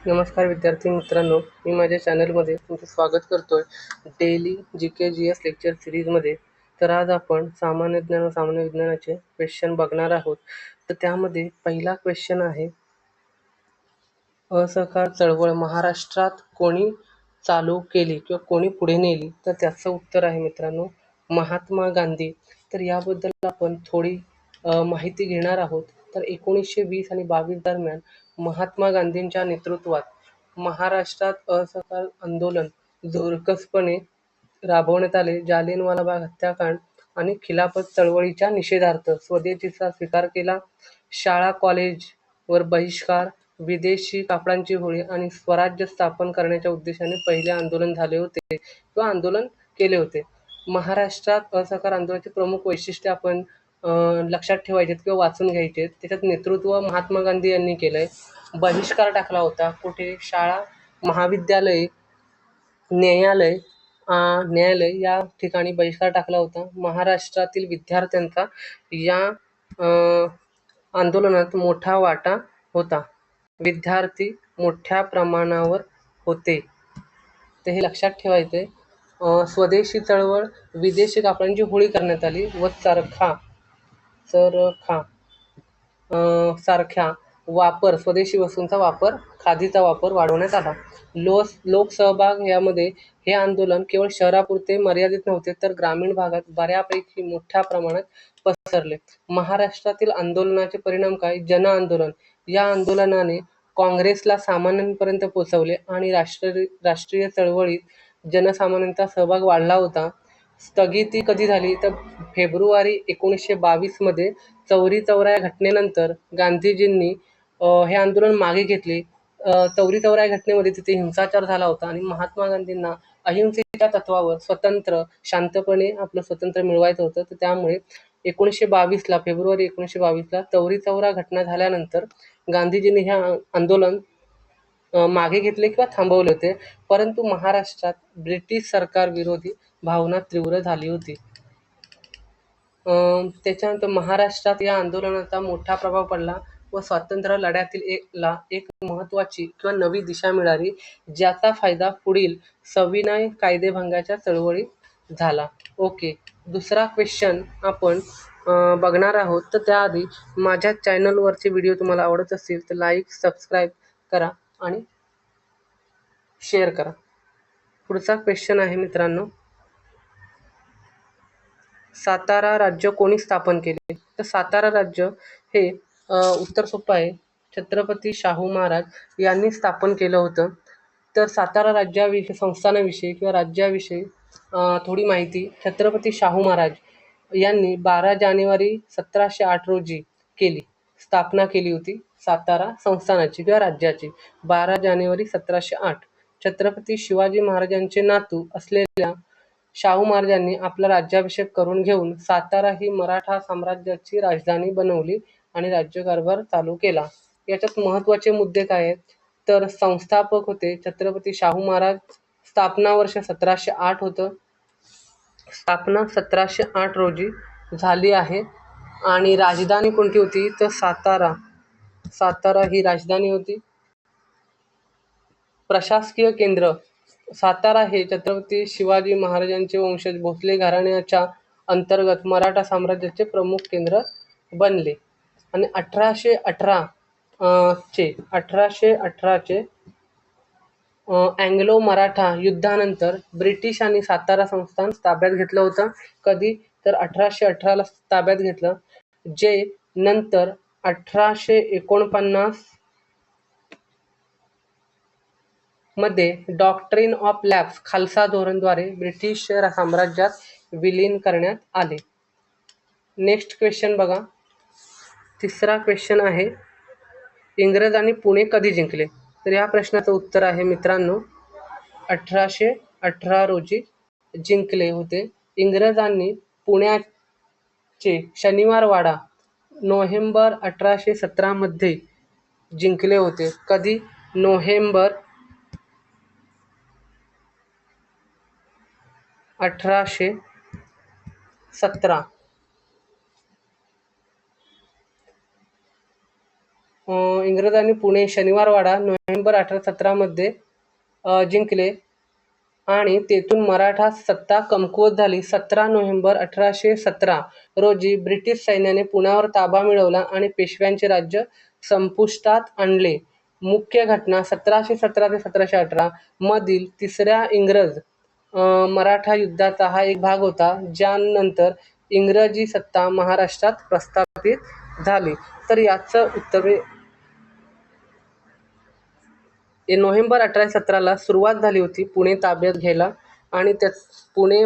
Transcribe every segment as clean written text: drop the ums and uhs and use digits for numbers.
नमस्कार विद्यार्थी मित्रांनो, मी माझ्या चॅनलमध्ये तुमचं स्वागत करतोय डेली जी.के. जी.एस. लेक्चर सिरीजमध्ये. तर आज आपण सामान्य ज्ञान व सामान्य विज्ञानाचे क्वेश्चन बघणार आहोत. तर त्यामध्ये पहिला क्वेश्चन आहे, असहकार चळवळ महाराष्ट्रात कोणी चालू केली किंवा कोणी पुढे नेली? तर त्याचं उत्तर आहे मित्रांनो, महात्मा गांधी. तर याबद्दल आपण थोडी माहिती घेणार आहोत. तर 1920 आणि 22 दरम्यान महात्मा गांधींच्या नेतृत्वात महाराष्ट्रात असहकार आंदोलन जोरकसपणे राबवण्यात आले. जालियनवाला बाग हत्याकांड आणि खिलाफत चळवळीच्या निषेधार्थ स्वदेशीचा स्वीकार केला. शाळा कॉलेजवर बहिष्कार, विदेशी कापडांची होळी आणि स्वराज्य स्थापन करण्याच्या उद्देशाने पहिले आंदोलन झाले होते किंवा आंदोलन केले होते. महाराष्ट्रात असहकार आंदोलनाचे प्रमुख वैशिष्ट्य आपण लक्षात ठेवायचे किंवा वाचून घ्यायचे. त्याच्यात नेतृत्व महात्मा गांधी यांनी केलंय. बहिष्कार टाकला होता. कुठे? शाळा, महाविद्यालय, न्यायालय या ठिकाणी बहिष्कार टाकला होता. महाराष्ट्रातील विद्यार्थ्यांचा या आंदोलनात मोठा वाटा होता. विद्यार्थी मोठ्या प्रमाणावर होते, ते हे लक्षात ठेवायचे. स्वदेशी चळवळ, विदेशी कापडांची होळी करण्यात आली व सारख्या वापर, स्वदेशी वस्तूंचा वापर, खादीचा वापर वाढवण्यात आला. लोकसहभाग यामध्ये हे आंदोलन केवळ शहरापुरते मर्यादित नव्हते, तर ग्रामीण भागात बऱ्यापैकी मोठ्या प्रमाणात पसरले. महाराष्ट्रातील आंदोलनाचे परिणाम काय? जन आंदोलन. या आंदोलनाने काँग्रेसला सामान्यांपर्यंत पोहोचवले आणि राष्ट्रीय चळवळीत जनसामान्यांचा सहभाग वाढला होता. स्थगिती कधी झाली? तर फेब्रुवारी 1922 मध्ये चौरी चौरा या घटनेनंतर गांधीजींनी हे आंदोलन मागे घेतले. चौरी चौरा या घटनेमध्ये तिथे हिंसाचार झाला होता आणि महात्मा गांधींना अहिंसेच्या तत्वावर शांतपणे आपलं स्वतंत्र मिळवायचं होतं. तर त्यामुळे फेब्रुवारी 1922ला चौरी चौरा घटना झाल्यानंतर गांधीजींनी हे आंदोलन मागे घेतले किंवा थांबवले होते. परंतु महाराष्ट्रात ब्रिटिश सरकार विरोधी भावना तीव्र झाली होती. त्याच्यानंतर महाराष्ट्रात या आंदोलनाचा मोठा प्रभाव पडला व स्वातंत्र्य लढ्यातील एक महत्त्वाची किंवा नवी दिशा मिळाली, ज्याचा फायदा पुढील सविनय कायदेभंगाच्या चळवळीत झाला. ओके, दुसरा क्वेश्चन आपण बघणार आहोत. तर त्याआधी माझ्या चॅनलवरचे व्हिडिओ तुम्हाला आवडत असतील तर लाईक, सबस्क्राईब करा आणि शेअर करा. पुढचा क्वेश्चन आहे मित्रांनो, सातारा राज्य कोणी स्थापन केले? तर सातारा राज्य हे उत्तर सोपं आहे, छत्रपती शाहू महाराज यांनी स्थापन केलं होतं. तर सातारा राज्याविषयी, संस्थानाविषयी किंवा राज्याविषयी थोडी माहिती. छत्रपती शाहू महाराज यांनी 12 जानेवारी 1708 रोजी स्थापना केली होती सातारा संस्थानाची किंवा राज्याची. 12 जानेवारी 1708. छत्रपती शिवाजी महाराजांचे नातू असलेल्या शाहू महाराजांनी आपला राज्याभिषेक करून घेऊन सातारा ही मराठा साम्राज्याची राजधानी बनवली आणि राज्यकारभार चालू केला. याच्यात महत्त्वाचे मुद्दे काय आहेत? तर संस्थापक होते छत्रपती शाहू महाराज. स्थापना वर्ष 1708 होतं. स्थापना 1708 रोजी झाली आहे. आणि राजधानी कोणती होती? तर सातारा ही राजधानी होती. प्रशासकीय केंद्र सातारा हे छत्रपती शिवाजी महाराजांचे वंशज भोसले घराण्याच्या अंतर्गत मराठा साम्राज्याचे प्रमुख केंद्र बनले. आणि 1818चे अँग्लो मराठा युद्धानंतर ब्रिटिशांनी सातारा संस्थान ताब्यात घेतलं होतं. कधी? तर 1818ला ताब्यात घेतलं, जे नंतर 1849 मध्ये डॉक्ट्रिन ऑफ लॅप्स खालसा धोरणद्वारे ब्रिटिश साम्राज्यात विलीन करण्यात आले. नेक्स्ट क्वेश्चन बघा. तिसरा क्वेश्चन आहे, इंग्रजांनी पुणे कधी जिंकले? तर या प्रश्नाचं उत्तर आहे मित्रांनो, 1818 रोजी जिंकले होते. इंग्रजांनी पुण्याचे शनिवारवाडा नोव्हेंबर 1817 मध्ये जिंकले होते. कधी? नोव्हेंबर 1817. इंग्रजांनी पुणे शनिवारवाडा नोव्हेंबर 1817 जिंकले आणि तेथून मराठा सत्ता कमकुवत झाली. 17 नोव्हेंबर 1817 रोजी ब्रिटिश सैन्याने पुण्यावर ताबा मिळवला आणि पेशव्यांचे राज्य संपुष्टात आणले. मुख्य घटना 1717 ते 1718 मधील तिसऱ्या इंग्रज मराठा युद्धाचा हा एक भाग होता, ज्यानंतर इंग्रजी सत्ता महाराष्ट्रात प्रस्थापित झाली. तर याचं उत्तर नोव्हेंबर 1817 सुरुवात झाली होती पुणे ताब्यात घ्यायला आणि पुणे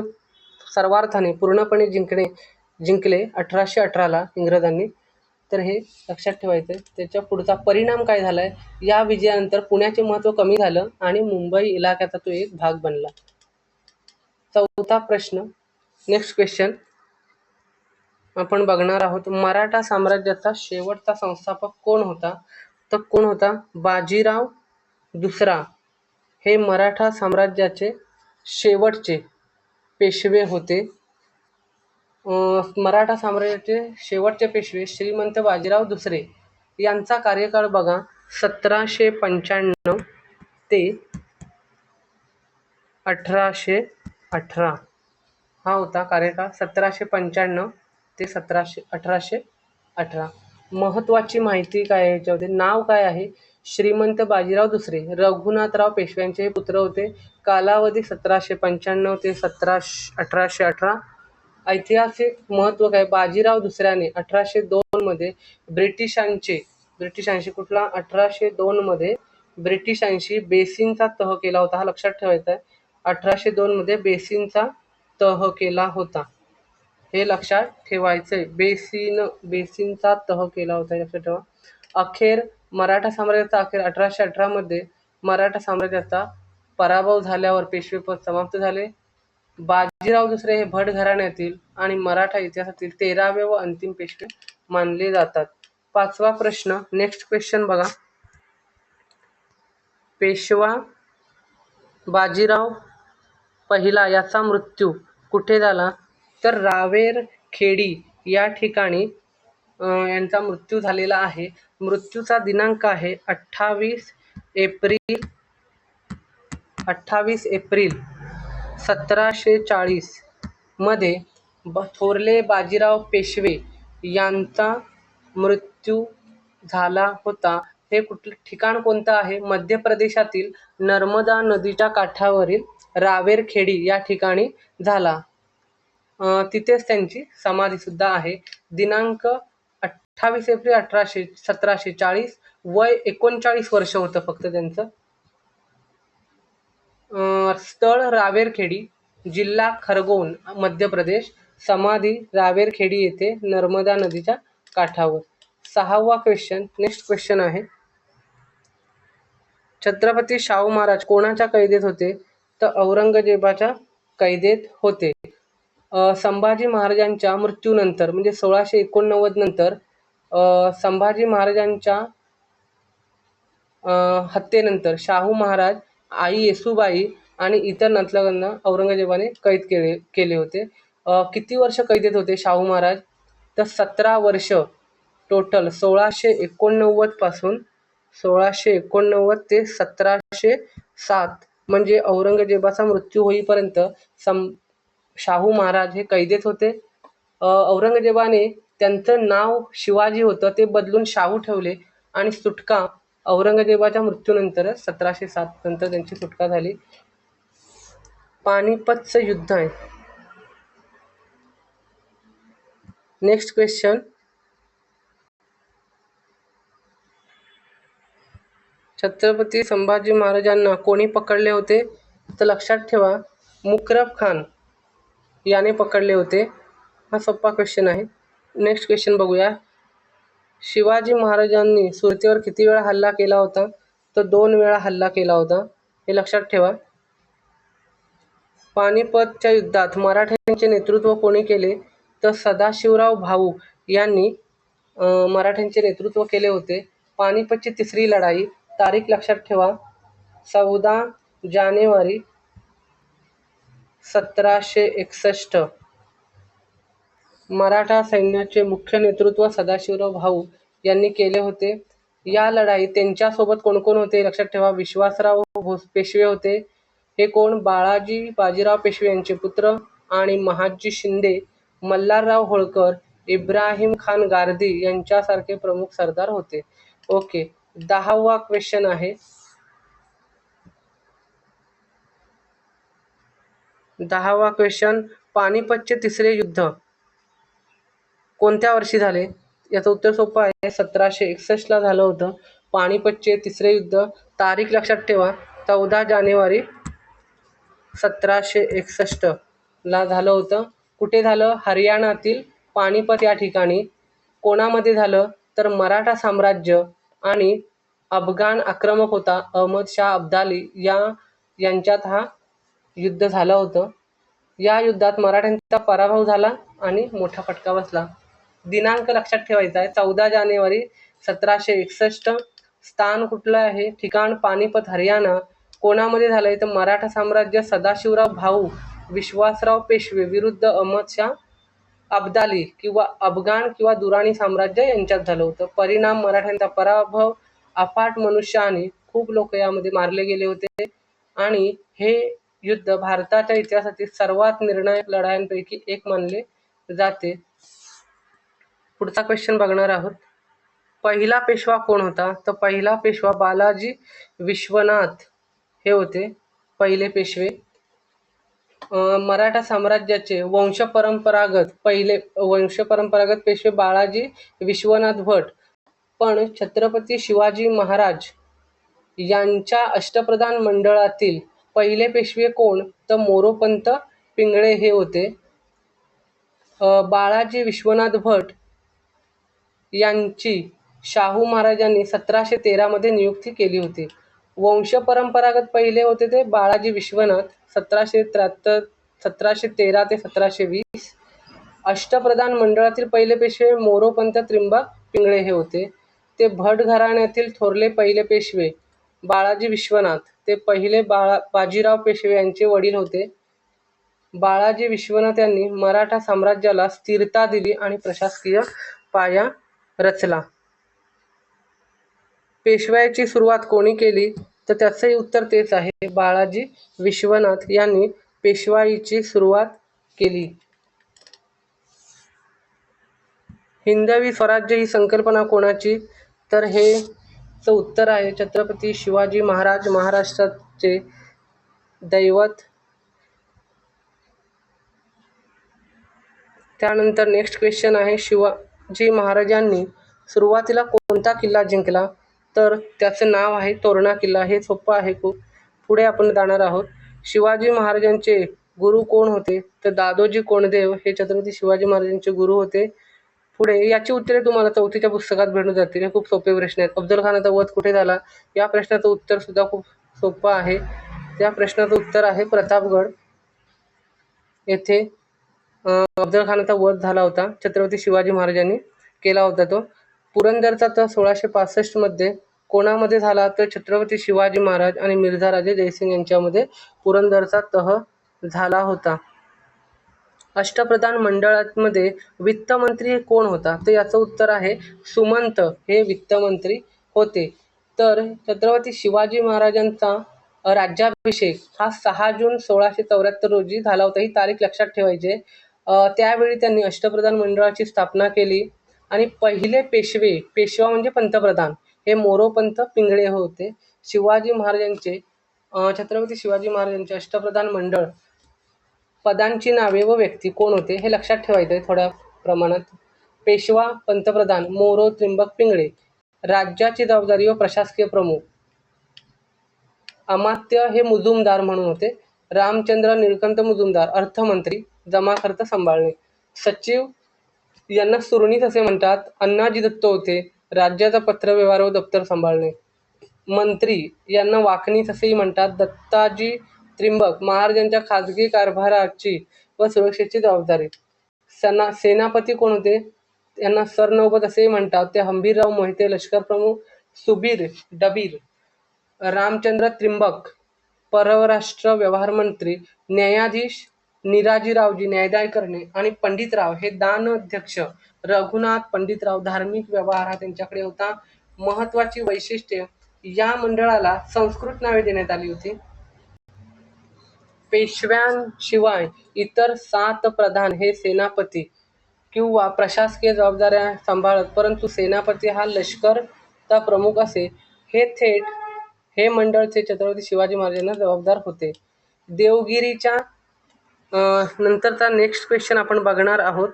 सर्वार्थाने पूर्णपणे जिंकले 1818 इंग्रजांनी. तर हे लक्षात ठेवायचं आहे. त्याच्या पुढचा परिणाम काय झाला आहे, या विजयानंतर पुण्याचे महत्त्व कमी झालं आणि मुंबई इलाक्याचा तो एक भाग बनला. चौथा प्रश्न, नेक्स्ट क्वेश्चन आपण बघणार आहोत. मराठा साम्राज्याचा शेवटचा संस्थापक कोण होता? तर कोण होता? बाजीराव दुसरा हे मराठा साम्राज्याचे शेवटचे पेशवे होते. मराठा साम्राज्याचे शेवटचे पेशवे श्रीमंत बाजीराव दुसरे यांचा कार्यकाळ बघा 1795 ते 1818 हा होता कार्यकाळ. 1795 ते 1818. महत्त्वाची माहिती काय आहे याच्यामध्ये? नाव काय आहे? श्रीमंत बाजीराव दुसरे रघुनाथराव पेशव्यांचे पुत्र होते. कालावधी 1795 ते 1818. ऐतिहासिक महत्त्व काय? बाजीराव दुसऱ्याने 1802 मध्ये ब्रिटिशांशी कुठला? 1802 मध्ये ब्रिटिशांशी बेसिनचा तह केला होता. हा लक्षात ठेवायचा आहे. 1802 मध्ये बेसिनचा तह केला होता, हे लक्षात ठेवायचंय. बेसिनचा तह केला होता, लक्षात ठेवा. मराठा साम्राज्याचा 1818 मध्ये मराठा साम्राज्याचा पराभव झाल्यावर पेशवेपद समाप्त झाले. बाजीराव दुसरे हे भट घराण्यातील आणि मराठा इतिहासातील 13वे व अंतिम पेशवे मानले जातात. पाचवा प्रश्न, नेक्स्ट क्वेश्चन बघा. पेशवा बाजीराव पहिला याचा मृत्यू कुठे झाला? तर रावेरखेडी या ठिकाणी यांचा मृत्यू झालेला आहे. मृत्यूचा दिनांक आहे 28 एप्रिल 1740 मध्ये थोरले बाजीराव पेशवे यांचा मृत्यू झाला होता. हे ठिकाण कोणतं आहे? मध्य प्रदेशातील नर्मदा नदीच्या काठावरील रावेरखेडी या ठिकाणी झाला. तिथेच त्यांची समाधी सुद्धा आहे. दिनांक 28 एप्रिल 1740, वय 39 वर्ष होतं फक्त त्यांचं. स्थळ रावेरखेडी, जिल्हा खरगोन, मध्य प्रदेश. समाधी रावेरखेडी येथे नर्मदा नदीच्या काठावर. सहावा क्वेश्चन, नेक्स्ट क्वेश्चन आहे. छत्रपती शाहू महाराज कोणाच्या कैदेत होते? तर औरंगजेबाच्या कैदेत होते. संभाजी महाराजांच्या मृत्यूनंतर म्हणजे 1689 नंतर संभाजी महाराजांच्या हत्येनंतर शाहू महाराज, आई येसूबाई आणि इतर नतलगांना औरंगजेबाने कैद केले होते. किती वर्ष कैदेत होते शाहू महाराज? तर 17 वर्ष टोटल. 1689 पासून 1689 ते 1707 म्हणजे औरंगजेबाचा मृत्यू होईपर्यंत शाहू महाराज हे कैदेत होते. औरंगजेबाने त्यांचं नाव शिवाजी होतं ते बदलून शाहू ठेवले आणि सुटका औरंगजेबाच्या मृत्यूनंतर 1707 नंतर त्यांची सुटका झाली. पानिपतचं युद्ध आहे. नेक्स्ट क्वेश्चन, छत्रपती संभाजी महाराजांना कोणी पकडले होते? तर लक्षात ठेवा, मुकरब खान याने पकडले होते. हा सोपा क्वेश्चन आहे. नेक्स्ट क्वेश्चन बघूया. शिवाजी महाराजांनी सुरतेवर किती वेळा हल्ला केला होता? तर 2 वेळा हल्ला केला होता, हे लक्षात ठेवा. पानिपतच्या युद्धात मराठ्यांचे नेतृत्व कोणी केले? तर सदाशिवराव भाऊ यांनी मराठ्यांचे नेतृत्व केले होते. पानिपतची तिसरी लढाई, तारीख लक्षात ठेवा, 14 जानेवारी 1761. मराठा सैन्याचे मुख्य नेतृत्व सदाशिवराव भाऊ यांनी केले होते. या लढाईत त्यांच्यासोबत कोण कोण होते लक्षात ठेवा. विश्वासराव पेशवे होते. हे कोण? बाळाजी बाजीराव पेशवे यांचे पुत्र आणि महादजी शिंदे, मल्हारराव होळकर, इब्राहिम खान गारदी यांच्यासारखे प्रमुख सरदार होते. ओके, 10वा क्वेश्चन आहे. 10वा क्वेश्चन, पानिपतचे तिसरे युद्ध कोणत्या वर्षी झाले? याचं उत्तर सोपं आहे, 1761 ला झालं होतं पानिपतचे तिसरे युद्ध. तारीख लक्षात ठेवा, 14 जानेवारी 1761 ला झालं होतं. कुठे झालं? हरियाणातील पानिपत या ठिकाणी. कोणामध्ये झालं? तर मराठा साम्राज्य आणि अफगाण आक्रमक होता अहमद शाह अब्दाली यांच्यात हा युद्ध झालं होतं. या युद्धात मराठ्यांचा पराभव झाला आणि मोठा फटका बसला. दिनांक लक्षात ठेवायचा आहे, 14 जानेवारी 1761. स्थान कुठलं आहे? ठिकाण पानिपत, हरियाणा. कोणामध्ये झालंय? तर मराठा साम्राज्य सदाशिवराव भाऊ विश्वासराव पेशवे विरुद्ध अहमद शाह अब्दाली किंवा अफगाण किंवा दुराणी साम्राज्य यांच्यात झालं होतं. परिणाम मराठ्यांचा पराभव, अफाट मनुष्यहानी, खूप लोक यामध्ये मारले गेले होते आणि हे युद्ध भारताच्या इतिहासातील सर्वात निर्णायक लढायांपैकी एक मानले जाते. पुढचा क्वेश्चन बघणार आहोत. पहिला पेशवा कोण होता? तर पहिला पेशवा बालाजी विश्वनाथ हे होते पहिले पेशवे. मराठा साम्राज्याचे वंशपरंपरागत पेशवे बाळाजी विश्वनाथ भट. पण छत्रपती शिवाजी महाराज यांच्या अष्टप्रधान मंडळातील पहिले पेशवे कोण? तर मोरोपंत पिंगळे हे होते. बाळाजी विश्वनाथ भट यांची शाहू महाराजांनी 1713 मध्ये नियुक्ती केली होती. वंशपरंपरागत पहिले होते ते बाळाजी विश्वनाथ 1713 ते 1720. अष्टप्रधान मंडळातील पहिले पेशवे मोरोपंत त्रिंबक पिंगळे हे होते. ते भट घराण्यातील थोरले पहिले पेशवे बाळाजी विश्वनाथ ते पहिले बाजीराव पेशवे यांचे वडील होते. बाळाजी विश्वनाथ यांनी मराठा साम्राज्याला स्थिरता दिली आणि प्रशासकीय पाया रचला. पेशव्याची सुरुवात कोणी केली? तर त्याचंही उत्तर तेच आहे, बाळाजी विश्वनाथ यांनी पेशवाईची सुरुवात केली. हिंदवी स्वराज्य ही संकल्पना कोणाची? तर हे उत्तर आहे छत्रपती शिवाजी महाराज, महाराष्ट्राचे दैवत. त्यानंतर नेक्स्ट क्वेश्चन आहे, शिवाजी महाराजांनी सुरुवातीला कोणता किल्ला जिंकला? तर त्याचं नाव आहे तोरणा किल्ला. हे सोपं आहे खूप. पुढे आपण जाणार आहोत. शिवाजी महाराजांचे गुरु कोण होते? तर दादोजी कोंडदेव हे छत्रपती शिवाजी महाराजांचे गुरु होते. पुढे याची उत्तरे तुम्हाला 4थीच्या पुस्तकात भेटून जातील. हे खूप सोपे प्रश्न आहेत. अफजल खानाचा वध कुठे झाला? या प्रश्नाचं उत्तर सुद्धा खूप सोपं आहे. त्या प्रश्नाचं उत्तर आहे प्रतापगड येथे अफजल खानाचा वध झाला होता. छत्रपती शिवाजी महाराजांनी केला होता तो. पुरंदरचा तह 1665 मध्ये कोणामध्ये झाला? तर छत्रपती शिवाजी महाराज आणि मिर्झा राजे जयसिंग यांच्यामध्ये पुरंदरचा तह झाला होता. अष्टप्रधान मंडळामध्ये वित्तमंत्री कोण होता? तर याचं उत्तर आहे सुमंत हे वित्तमंत्री होते. तर छत्रपती शिवाजी महाराजांचा राज्याभिषेक हा 6 जून 1674 रोजी झाला होता. ही तारीख लक्षात ठेवायची. त्यावेळी त्यांनी अष्टप्रधान मंडळाची स्थापना केली आणि पहिले पेशवा म्हणजे पंतप्रधान हे मोरोपंत पिंगळे होते. शिवाजी महाराजांचे छत्रपती शिवाजी महाराजांचे अष्टप्रधान मंडळ पदांची नावे व व्यक्ती कोण होते हे लक्षात ठेवायचे थोड्या प्रमाणात. पेशवा, पंतप्रधान मोरो त्रिंबक पिंगळे. राज्याची जबाबदारी व प्रशासकीय प्रमुख अमात्य हे मुजुमदार म्हणून होते. रामचंद्र निळकंठ मुजुमदार अर्थमंत्री, जमा खर्च सांभाळणे. सचिव यांना सुरनीस असे म्हणतात. अण्णाजी दत्त होते राज्याचा पत्रव्यवहार व दप्तर सांभाळणे. मंत्री यांना वाकणीस असेही म्हणतात. दत्ताजी त्रिंबक महाराजांच्या खाजगी कारभाराची व सुरक्षेची जबाबदारी. सेनापती कोण होते? यांना सरनौबत असेही म्हणतात. ते हंबीरराव मोहिते लष्कर प्रमुख. सुबीर डबीर. रामचंद्र त्रिंबक परराष्ट्र व्यवहार मंत्री. न्यायाधीश निराजीरावजी न्यायदाय करणे आणि पंडितराव हे दान अध्यक्ष. रघुनाथ पंडितराव धार्मिक व्यवहार हा त्यांच्याकडे होता. महत्वाची वैशिष्ट्ये, या मंडळाला संस्कृत नावे देण्यात आली होती. पेशव्यांशिवाय इतर 7 प्रधान हे सेनापती किंवा प्रशासकीय जबाबदाऱ्या सांभाळत, परंतु सेनापती हा लष्करचा प्रमुख असे. हे मंडळचे छत्रपती शिवाजी महाराजांना जबाबदार होते. देवगिरीच्या नंतरचा नेक्स्ट क्वेश्चन आपण बघणार आहोत.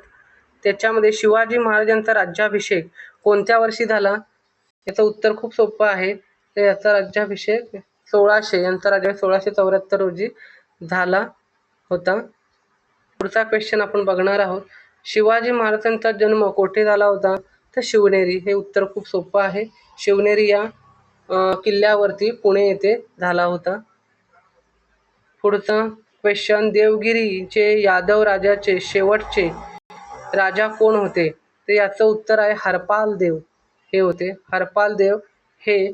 त्याच्यामध्ये शिवाजी महाराजांचा राज्याभिषेक कोणत्या वर्षी झाला? याचं उत्तर खूप सोपं आहे. तर याचा राज्याभिषेक 1674 रोजी झाला होता. पुढचा क्वेश्चन आपण बघणार आहोत. शिवाजी महाराजांचा जन्म कोठे झाला होता? तर शिवनेरी. हे उत्तर खूप सोपं आहे. शिवनेरी या किल्ल्यावरती पुणे येथे झाला होता. पुढचा क्वेश्चन, देवगिरीचे यादव राजाचे शेवटचे राजा कोण होते? तर याचं उत्तर आहे हरपाल देव हे होते. हरपाल देव हे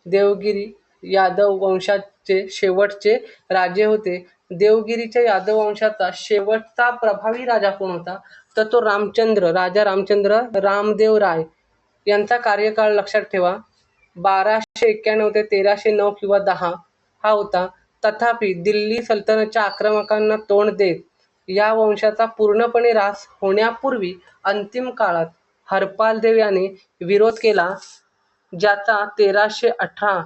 देवगिरी यादव वंशाचे शेवटचे राजे होते. देवगिरीच्या यादव वंशाचा शेवटचा प्रभावी राजा कोण होता? तर तो राजा रामचंद्र रामदेव राय यांचा कार्यकाळ लक्षात ठेवा. 1291 ते 1309 किंवा 10 हा होता. तथापि दिल्ली सल्तनतच्या आक्रमकांना तोंड देत या वंशाचा पूर्णपणे ऱ्हास होण्यापूर्वी अंतिम काळात हरपाल देव याने विरोध केला, ज्याचा 1318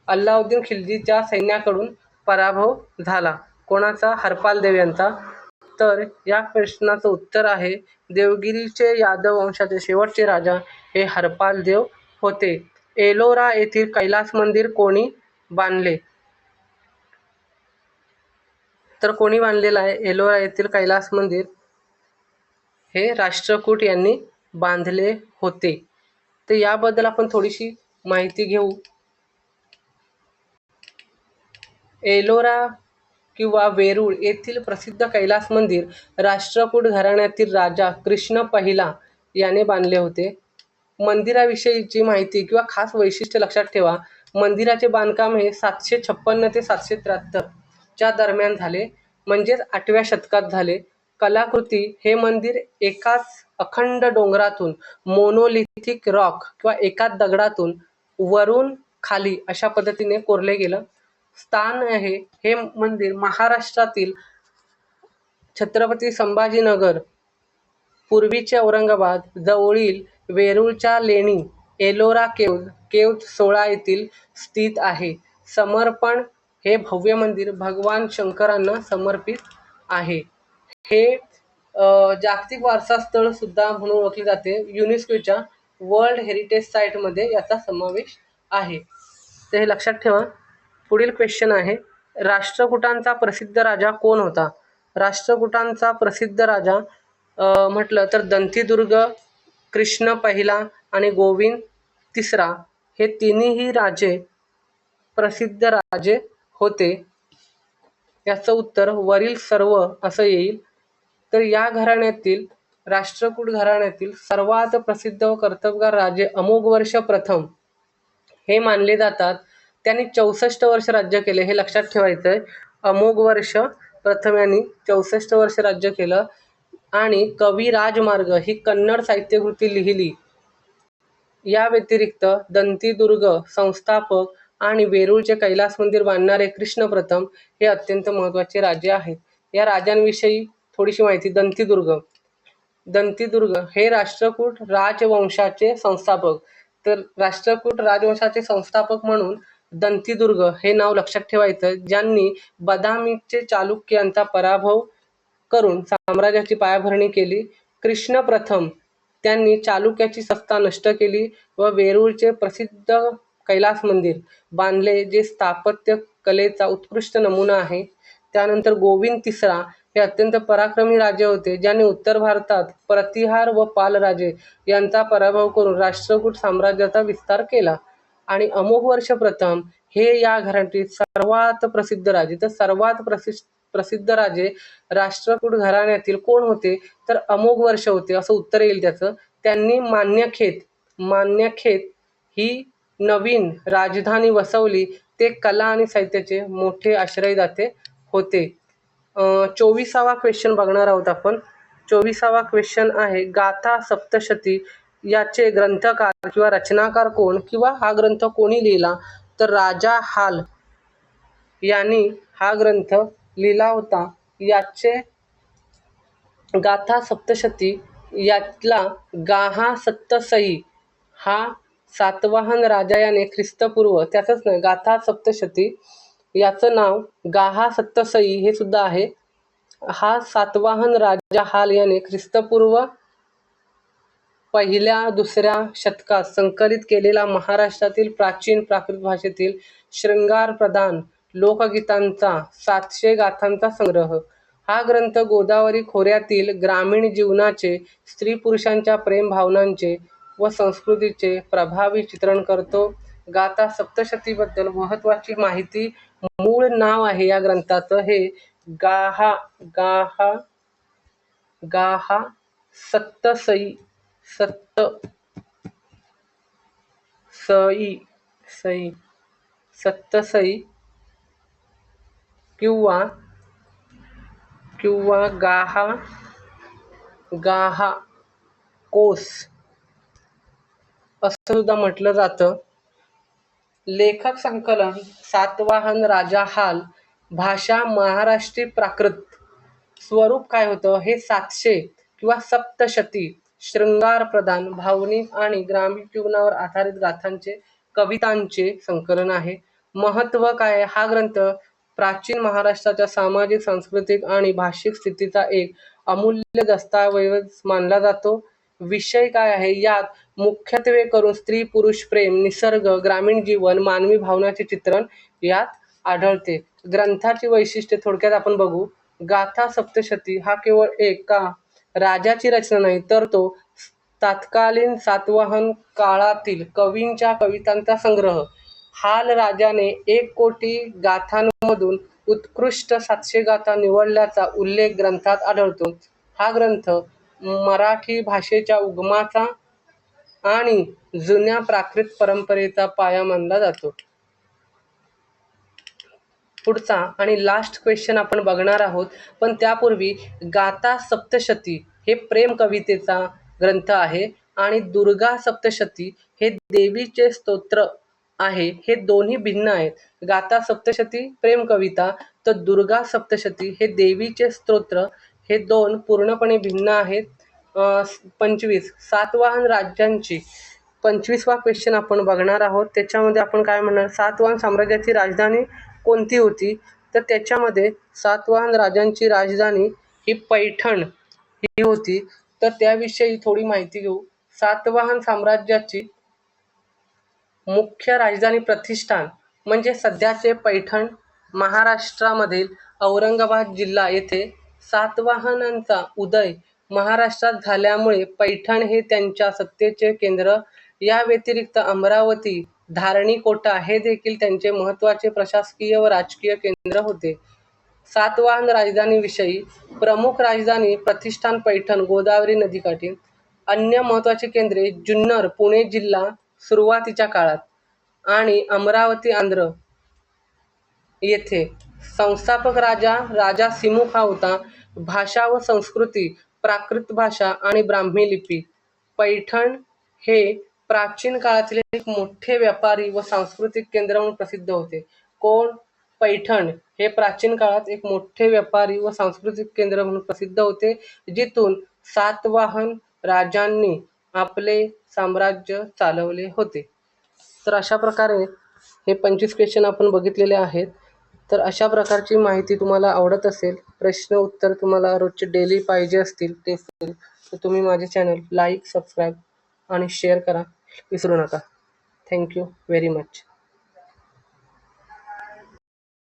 अल्लाउद्दीन खिल्जीच्या सैन्याकडून पराभव झाला. कोणाचा? हरपाल देव यांचा. तर या प्रश्नाचं उत्तर आहे देवगिरीचे यादव वंशाचे शेवटचे राजा हे हरपाल देव होते. एलोरा येथील कैलास मंदिर कोणी बांधले? तर कोणी बांधलेलं आहे एलोरा येथील कैलास मंदिर? हे राष्ट्रकूट यांनी बांधले होते. तर याबद्दल आपण थोडीशी माहिती घेऊ. एलोरा किंवा वेरूळ येथील प्रसिद्ध कैलास मंदिर राष्ट्रकूट घराण्यातील राजा कृष्ण पहिला याने बांधले होते. मंदिराविषयीची माहिती किंवा खास वैशिष्ट्य लक्षात ठेवा. मंदिराचे बांधकाम हे 756 ते 773 च्या दरम्यान झाले, म्हणजेच 8व्या शतकात झाले. कलाकृती, हे मंदिर एकाच अखंड डोंगरातून मोनोलिथिक रॉक किंवा एकाच दगडातून वरून खाली अशा पद्धतीने कोरले गेलं. स्थान आहे, हे मंदिर महाराष्ट्रातील छत्रपती संभाजीनगर, पूर्वीचे औरंगाबाद जवळील वेरूळच्या लेणी एलोरा केव्ज 16 येथील स्थित आहे. समर्पण, हे भव्य मंदिर भगवान शंकरांना समर्पित आहे. हे जागतिक वारसा स्थळ सुद्धा म्हणून ओळखले जाते. युनेस्कोच्या वर्ल्ड हेरिटेज साईटमध्ये याचा समावेश आहे. तर हे लक्षात ठेवा. पुढील क्वेश्चन आहे, राष्ट्रकूटांचा प्रसिद्ध राजा कोण होता? राष्ट्रकूटांचा प्रसिद्ध राजा म्हटलं तर दंतीदुर्ग, कृष्ण पहिला आणि गोविंद तिसरा हे तिन्ही राजे प्रसिद्ध राजे होते. याचं उत्तर वरील सर्व असं येईल. तर या घराण्यातील राष्ट्रकूट घराण्यातील सर्वात प्रसिद्ध व कर्तबगार राजे अमोघवर्ष प्रथम हे मानले जातात. त्यांनी 64 वर्ष राज्य केले, हे लक्षात ठेवायचं आहे. अमोघवर्ष प्रथम यांनी 64 वर्ष राज्य केलं आणि कवी राजमार्ग ही कन्नड साहित्यकृती लिहिली. या व्यतिरिक्त दंतीदुर्ग संस्थापक आणि वेरूळचे कैलास मंदिर बांधणारे कृष्ण प्रथम हे अत्यंत महत्त्वाचे राजे आहेत. या राजांविषयी थोडीशी माहिती. दंतीदुर्ग हे राष्ट्रकूट राजवंशाचे संस्थापक. तर राष्ट्रकूट राजवंशाचे संस्थापक म्हणून दंतीदुर्ग हे नाव लक्षात ठेवायचं, ज्यांनी बदामीचे चालुक्य यांचा पराभव करून साम्राज्याची पायाभरणी केली. कृष्ण प्रथम त्यांनी चालुक्याची सत्ता नष्ट केली व वेरूळचे प्रसिद्ध कैलास मंदिर बांधले, जे स्थापत्य कलेचा उत्कृष्ट नमुना आहे. त्यानंतर गोविंद तिसरा हे अत्यंत पराक्रमी राजे होते, ज्यांनी उत्तर भारतात प्रतिहार व पाल राजे यांचा पराभव करून राष्ट्रकूट साम्राज्याचा विस्तार केला. आणि अमोघवर्ष प्रथम हे या घराण्यातील सर्वात प्रसिद्ध राजे. तर सर्वात प्रसिद्ध राजे राष्ट्रकूट घराण्यातील कोण होते? तर अमोघवर्ष होते, असं उत्तर येईल त्याचं. त्यांनी मान्यखेत ही नवीन राजधानी वसवली. ते कला आणि साहित्याचे मोठे आश्रयदाते होते. 24वा क्वेश्चन बघणार आहोत आपण. 24वा क्वेश्चन आहे, गाथा सप्तशती याचे ग्रंथकार किंवा रचनाकार कोण किंवा हा ग्रंथ कोणी लिहिला? तर राजा हाल यांनी हा ग्रंथ लिहिला होता. याचे गाथा सप्तशती यातला गाहा सप्तसई हा सातवाहन राजा याने ख्रिस्तपूर्व, त्याचंच नाही, गाथा सप्तशती याचं नाव गाहा सप्तसई हे सुद्धा आहे. हा सातवाहन राजा हाल याने ख्रिस्तपूर्व पहिल्या दुसऱ्या शतकात संकलित केलेला महाराष्ट्रातील प्राचीन प्राकृत भाषेतील शृंगार प्रधान लोकगीतांचा 700 गाथांचा संग्रह. हा ग्रंथ गोदावरी खोऱ्यातील ग्रामीण जीवनाचे, स्त्री पुरुषांच्या प्रेम भावनांचे व संस्कृतीचे प्रभावी चित्रण करतो. गाथा सप्तशतीबद्दल महत्त्वाची माहिती. मूळ नाव आहे या ग्रंथाचं हे गाहा गाहा गाहा सप्तसई सप्तसई किंवा गाहा गाहा कोस असं सुद्धा म्हटलं जातं. लेखक संकलन सातवाहन राजा हाल. भाषा महाराष्ट्री प्राकृत. स्वरूप काय होतं? हे 700 किंवा सप्तशती शृंगार प्रधान भावनिक आणि ग्रामीण जीवनावर आधारित गाथांचे, कवितांचे संकलन आहे. महत्त्व काय? हा ग्रंथ प्राचीन महाराष्ट्राच्या सामाजिक, सांस्कृतिक आणि भाषिक स्थितीचा एक अमूल्य दस्तऐवज मानला जातो. विषय काय आहे? यात मुख्यत्वे करून स्त्री पुरुष प्रेम, निसर्ग, ग्रामीण जीवन, मानवी भावनांचे चित्रण यात आढळते. ग्रंथाची वैशिष्ट्ये थोडक्यात आपण बघू. गाथा सप्तशती हा केवळ एका राजाची रचना नाही, तर तो तत्कालीन सातवाहन काळातील कवींच्या कवितांचा संग्रह. हाल राजाने 1 कोटी गाथांमधून उत्कृष्ट 700 गाथा निवडल्याचा उल्लेख ग्रंथात आढळतो. हा ग्रंथ मराठी भाषेच्या उगमाचा आणि जुन्या प्राकृत परंपरेचा पाया मानला जातो. पुढचा आणि लास्ट क्वेश्चन आपण बघणार आहोत, पण त्यापूर्वी गाथा सप्तशती हे प्रेम कवितेचा ग्रंथ आहे आणि दुर्गा सप्तशती हे देवीचे स्तोत्र आहे. हे दोन्ही भिन्न आहेत. गाथा सप्तशती प्रेम कविता, तर दुर्गा सप्तशती हे देवीचे स्तोत्र. हे दोन पूर्णपणे भिन्न आहेत. 25 सातवाहन राज्यांची 25वा क्वेश्चन आपण बघणार आहोत. त्याच्यामध्ये आपण काय म्हणणार? सातवाहन साम्राज्याची राजधानी कोणती होती? तर त्याच्यामध्ये सातवाहन राजांची राजधानी ही पैठण ही होती. तर त्याविषयी थोडी माहिती घेऊ. सातवाहन साम्राज्याची मुख्य राजधानी प्रतिष्ठान म्हणजे सध्याचे पैठण, महाराष्ट्रामधील औरंगाबाद जिल्हा येथे सातवाहनांचा उदय महाराष्ट्रात झाल्यामुळे पैठण हे त्यांच्या सत्तेचे केंद्र. या व्यतिरिक्त अमरावती, धारणी कोटा हे देखील त्यांचे महत्त्वाचे प्रशासकीय व राजकीय केंद्र होते. सातवाहन राजधानीविषयी प्रमुख राजधानी प्रतिष्ठान पैठण गोदावरी नदीकाठी. अन्य महत्त्वाची केंद्रे जुन्नर पुणे जिल्हा सुरुवातीच्या काळात आणि अमरावती आंध्र येथे. संस्थापक राजा सिमुख हा होता. भाषा व संस्कृती प्राकृत भाषा आणि ब्राह्मी लिपी. पैठण हे प्राचीन काळातील एक मोठे व्यापारी व सांस्कृतिक केंद्र म्हणून प्रसिद्ध होते. कोण? पैठण हे प्राचीन काळात एक मोठे व्यापारी व सांस्कृतिक केंद्र म्हणून प्रसिद्ध होते, जिथून सातवाहन राजांनी आपले साम्राज्य चालवले होते. तर अशा प्रकारे हे 25 क्वेश्चन आपण बघितलेले आहेत. तर अशा प्रकारची माहिती तुम्हाला आवडत असेल, प्रश्न उत्तर तुम्हाला रोजचे डेली पाहिजे असतील तर तुम्ही माझे चॅनल लाईक, सबस्क्राईब आणि शेअर करा विसरू नका. Thank you very much.